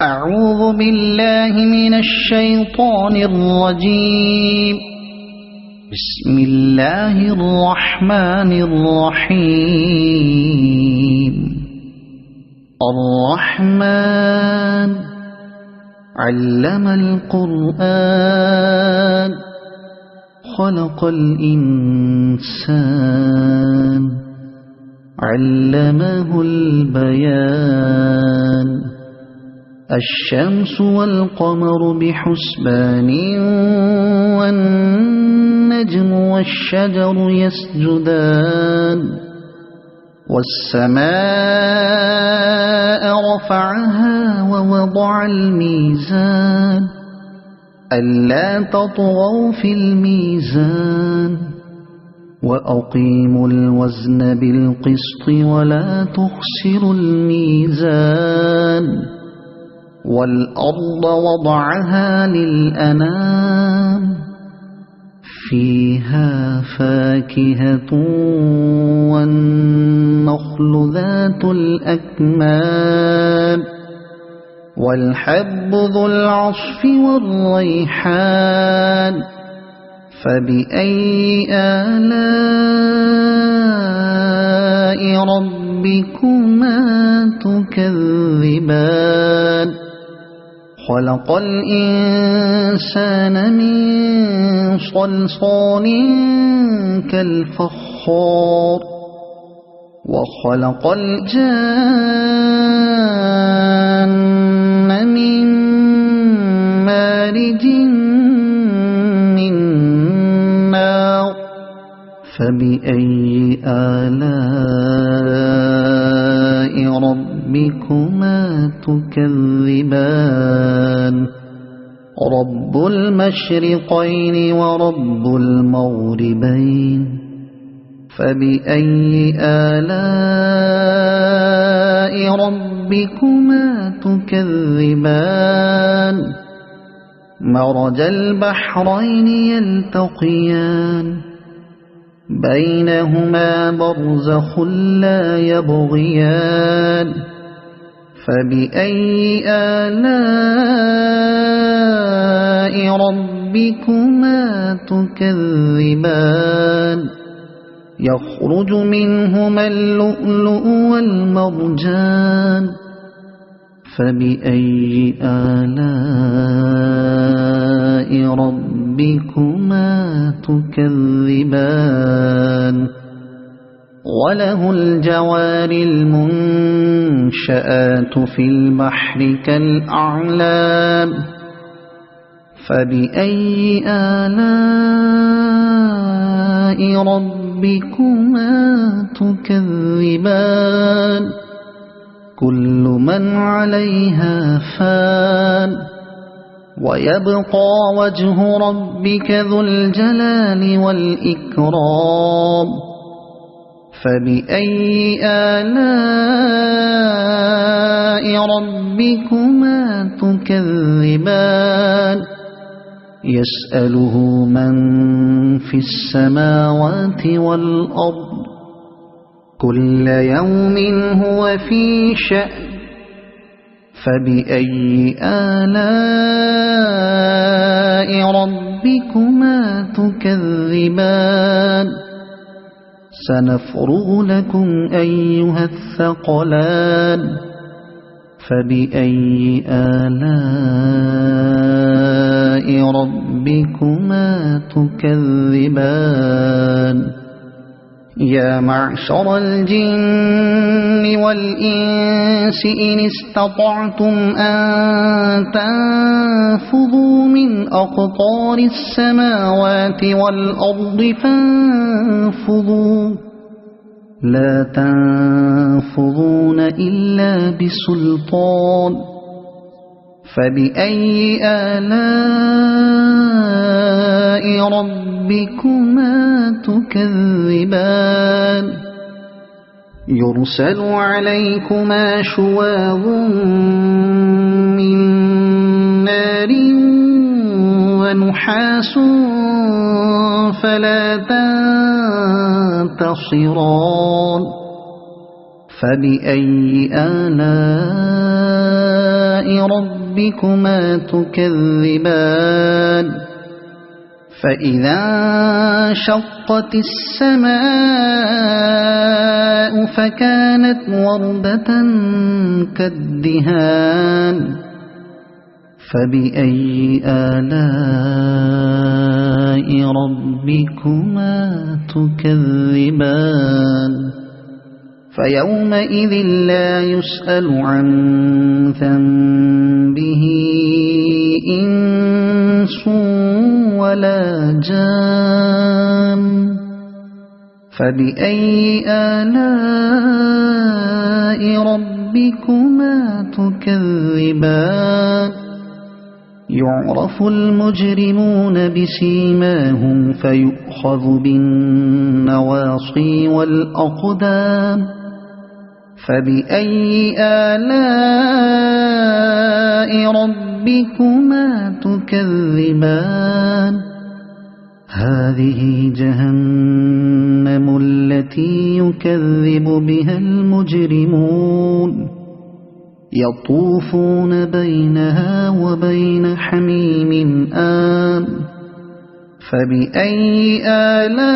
أعوذ بالله من الشيطان الرجيم. بسم الله الرحمن الرحيم. الرحمن علم القرآن خلق الإنسان علمه البيان. الشمس والقمر بحسبان والنجم والشجر يسجدان. والسماء رفعها ووضع الميزان ألا تطغوا في الميزان وأقيموا الوزن بالقسط ولا تخسروا الميزان. والأرض وضعها للأنام فيها فاكهة والنخل ذات الأكمام والحب ذو العصف والريحان. فبأي آلاء ربكما تكذبان. خلق الإنسان من صلصال كالفخار وخلق الجان من مارج من نار. فبأي آلاء ربكما تكذبان. رب المشرقين ورب المغربين. فبأي آلاء ربكما تكذبان. مرج البحرين يلتقيان بينهما برزخ لا يبغيان. فبأي آلاء ربكما تكذبان. يخرج منهما اللؤلؤ والمرجان. فبأي آلاء ربكما تكذبان. وله الجوار المنشآت في البحر كالأعلام. فبأي آلاء ربكما تكذبان. كل من عليها فان ويبقى وجه ربك ذو الجلال والإكرام. فبأي آلاء ربكما تكذبان. يسأله من في السماوات والأرض كل يوم هو في شأن. فبأي آلاء ربكما تكذبان. سنفرغ لكم أيها الثقلان. فبأي آلاء ربكما تكذبان. يا معشر الجن والإنس إن استطعتم أن تنفذوا من أقطار السماوات والأرض فانفذوا لا تنفذون إلا بسلطان. فبأي آلاء ربكما تكذبان. يرسل عليكما شواظ من نار ونحاس فلا تنتصران. فبأي آلاء ربكما تكذبان فإذا انشقت السماء فكانت وردة كالدهان فبأي آلاء ربكما تكذبان فيومئذ لا يسأل عن ذنبه إنس ولا جان فبأي آلاء ربكما تكذبان يعرف المجرمون بسيماهم فيؤخذ بالنواصي والأقدام فبأي آلاء ربكما تكذبان هذه جهنم التي يكذب بها المجرمون يطوفون بينها وبين حميم آن فبأي آلاء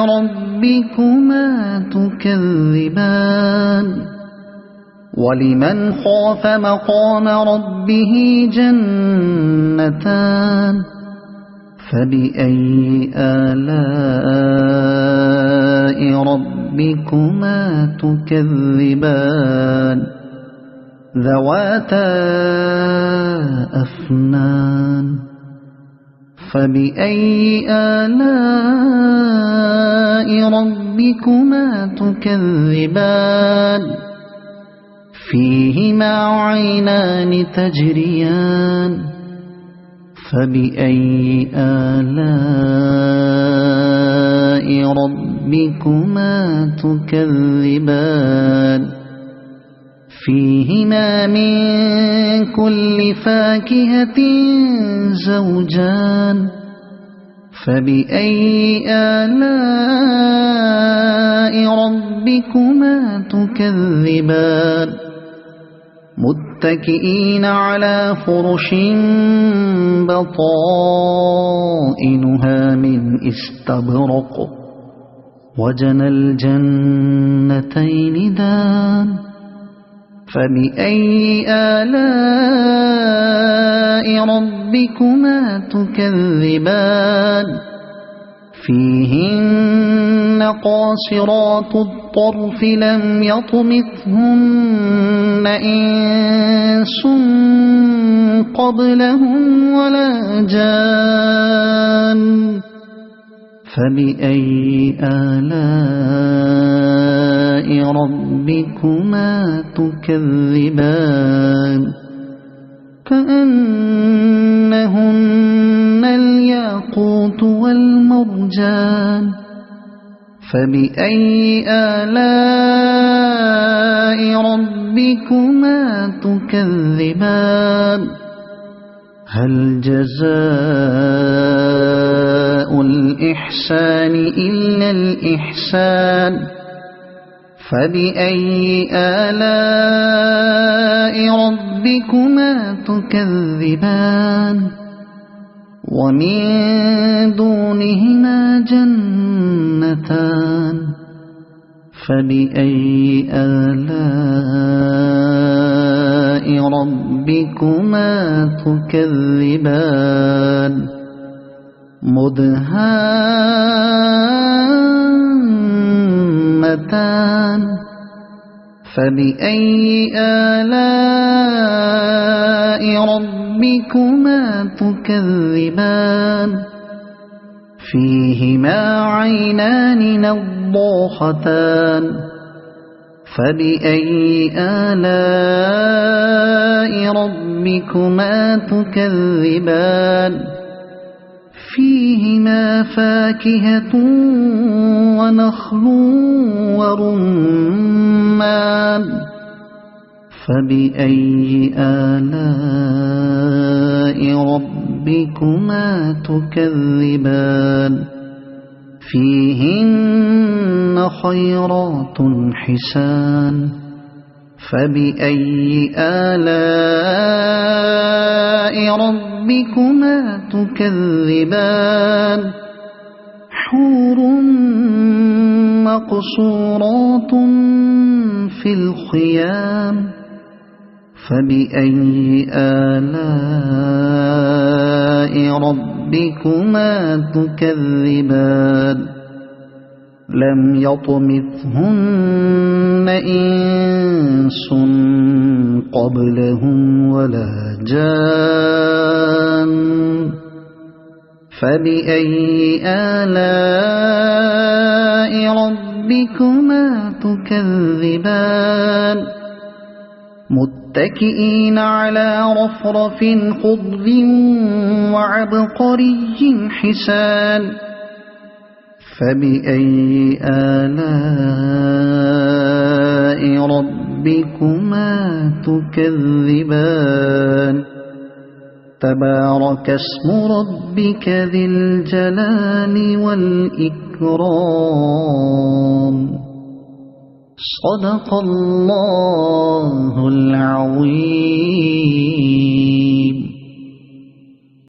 ربكما تكذبان ولمن خاف مقام ربه جنتان فبأي آلاء ربكما تكذبان ذواتا أفنان فبأي آلاء ربكما تكذبان فيهما عينان تجريان فبأي آلاء ربكما تكذبان فيهما من كل فاكهة زوجان فبأي آلاء ربكما تكذبان متكئين على فرش بطائنها من استبرق وجنى الجنتين دان فبأي آلاء ربكما تكذبان فيهن قاصرات الطرف لم يطمثهن إنس قبلهم ولا جان فبأي آلاء ربكما تكذبان كأنهن الياقوت والمرجان فبأي آلاء ربكما تكذبان هل جزاء الإحسان إلا الإحسان فبأي آلاء ربكما تكذبان ومن دونهما جنتان فبأي آلاء ربكما تكذبان مدهامتان فبأي آلاء ربكما تكذبان فيهما عينان نضاختان فبأي آلاء ربكما تكذبان فيهما فاكهة ونخل ورمان فبأي آلاء ربكما تكذبان فيهن خيرات حسان فبأي آلاء ربكما تكذبان حور مقصورات في الخيام فبأي آلاء ربكما تكذبان لم يطمثهن إنس قبلهم ولا جان فبأي آلاء ربكما تكذبان متكئين على رفرف خضر وعبقري حسان فبأي آلاء ربكما تكذبان تبارك اسم ربك ذي الجلال والإكرام صدق الله